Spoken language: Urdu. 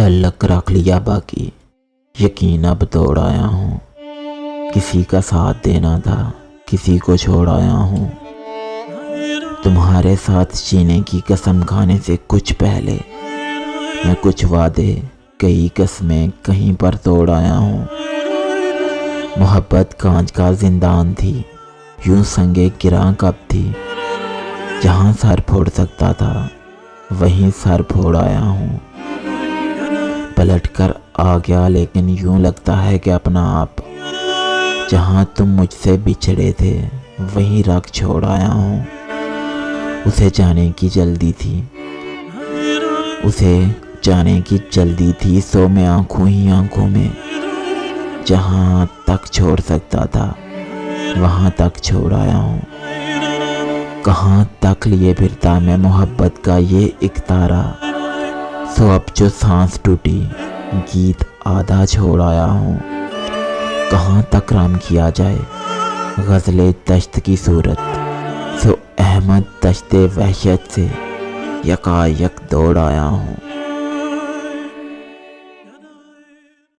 تعلق رکھ لیا باقی، یقین اب دوڑ آیا ہوں۔ کسی کا ساتھ دینا تھا، کسی کو چھوڑ آیا ہوں۔ تمہارے ساتھ جینے کی قسم کھانے سے کچھ پہلے میں کچھ وعدے، کئی قسمیں کہیں پر توڑ آیا ہوں۔ محبت کانچ کا زندان تھی، یوں سنگے گراں کب تھی، جہاں سر پھوڑ سکتا تھا وہیں سر پھوڑ آیا ہوں۔ پلٹ کر آ گیا لیکن یوں لگتا ہے کہ اپنا آپ، جہاں تم مجھ سے بچھڑے تھے وہیں رکھ چھوڑ آیا ہوں۔ اسے جانے کی جلدی تھی، اسے جانے کی جلدی تھی، سو میں آنکھوں ہی آنکھوں میں، جہاں تک چھوڑ سکتا تھا وہاں تک چھوڑ آیا ہوں۔ کہاں تک لیے پھرتا میں محبت کا یہ ایک تارا، سو اب جو سانس ٹوٹی گیت آدھا چھوڑ آیا ہوں۔ کہاں تک رام کیا جائے غزل دشت کی صورت، سو احمد دشت وحشت سے یکایک دوڑ آیا ہوں۔